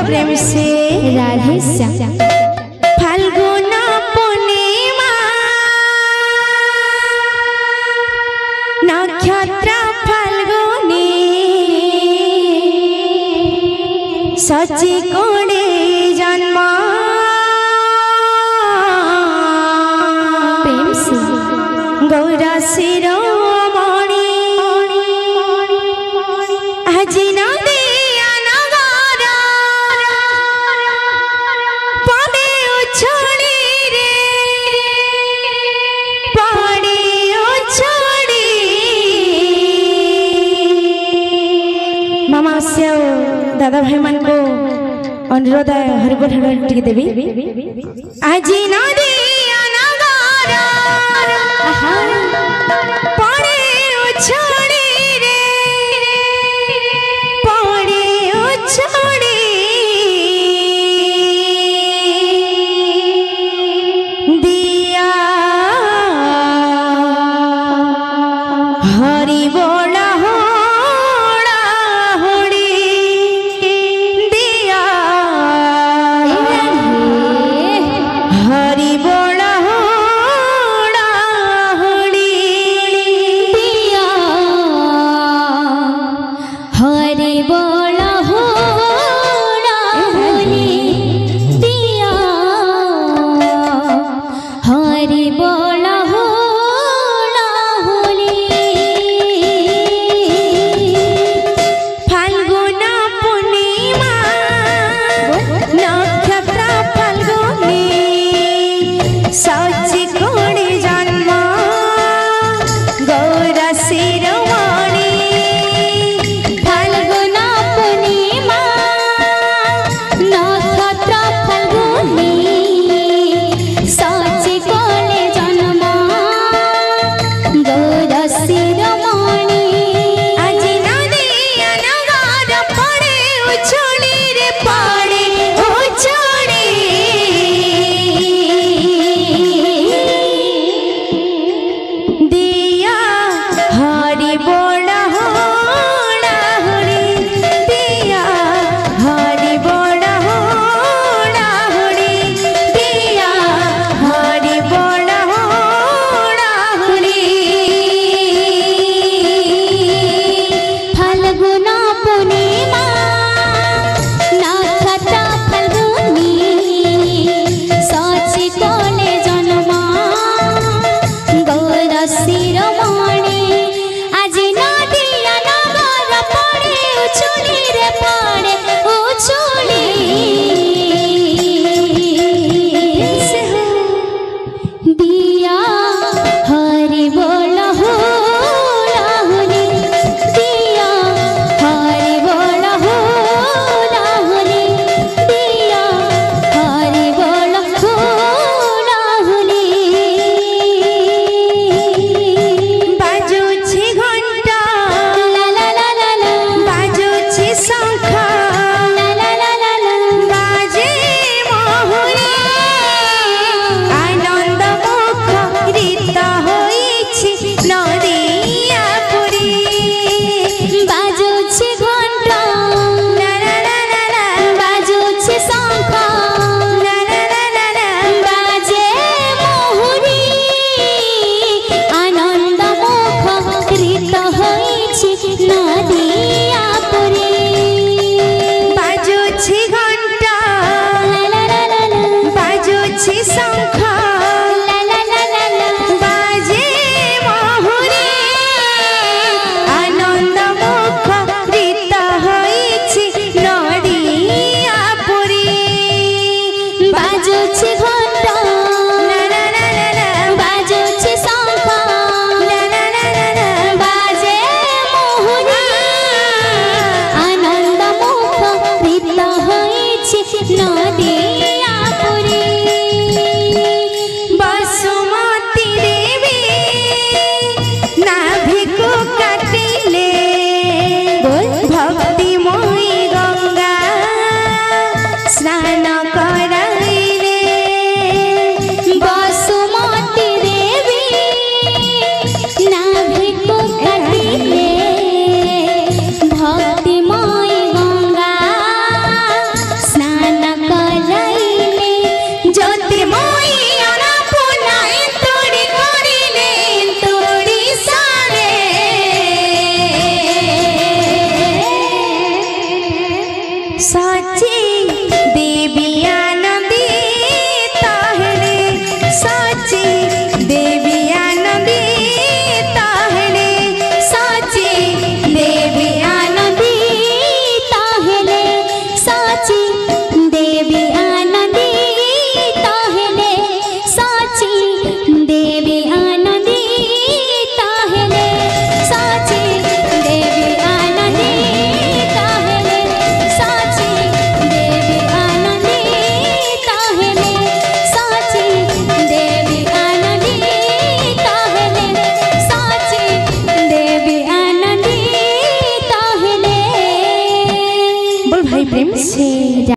प्रेम से राधे श्याम। फाल्गुन पूर्णिमा नक्षत्र फाल्गुनी सची कोड़े जन्म प्रेम से गौरा शिरोमणि आज नदी अनगार पदे उछड़ी रे पड़े उछड़ी मामा से दादा भाई मन को अनुरोध है हरिबोल टिके देवी आज नदी अनगार पड़े उछड़ी रे पड़े उछड़ी दिया हरि बोला होड़ा होड़ी दिया हरि बोला होड़ा होड़ी दिया हरे बोला होड़ा होली दिया हरे बोला होड़ा होली फाल्गुन पूर्णिमा नक्षत्र फाल्गुनी सची कोड़े जन्म गौरा शिरोमणि फाल्गुन पूर्णिमा नक्षत्र फाल्गुनी सची कोले जन्म गौर शिरोमणि आज नदी अनगार पड़े उछड़ी रे पड़े उछड़ी दिया हरि बोला होड़ा होड़ी दिया हरि बोला होड़ा होड़ी दिया हरि बोला होड़ा होड़ी फाल्गुन पूर्णिमा नक्षत्र फाल्गुनी सची कोले जन्म गौर शिरोमणि आज नदी अनगार पड़े उछुली रे पड़े उछुली दिया हरि बोल होला होली दिया हरि बोल होला होली दिया हरि बोल होला होली बाजुछि घंटा ला ला ला ला ला बाजुछि शंख ला ला ला ला ला बाजे मोहुरी आनंद मुखरित होइछि नदिया पुरी बाजुछि घंटा ला ला ला ला ला बाजुछि शंख ला ला ला ला ला बाजे मोहुरी आनंद मुखरित होइछि नदिया पुरी बाजुछि घंटा ला ला ला ला ला बाजुछि शंख ला ला ला ला ला बाजे मोहुरी आनंद मुखरित होइछि नदिया पुरी बाजुछि घंटा ला ला ला ला ला बाजुछि शंख ला ला ला ला ला बाजे मोहुरी आनंद मुखरित होइछि नदिया पुरी बसुमती देवी नाभिको काटिले भक्तिमयी गंगा स्नान कराइले बसुमती देवी नाभिको काटिले भक्तिमय गंगा साची देवी आनंदी ताहले साची देवी आनंदी ताहले साची देवी आनंदी ताहले साची देवी आनंदी ताहले साची देवी आनंदी ताहले साची देवी आनंदी ताहले साची देवी आनंदी ताहले साची देवी आनंदी ताहले साची देवी आनंदी ताहले। बोल भाई प्रेम से।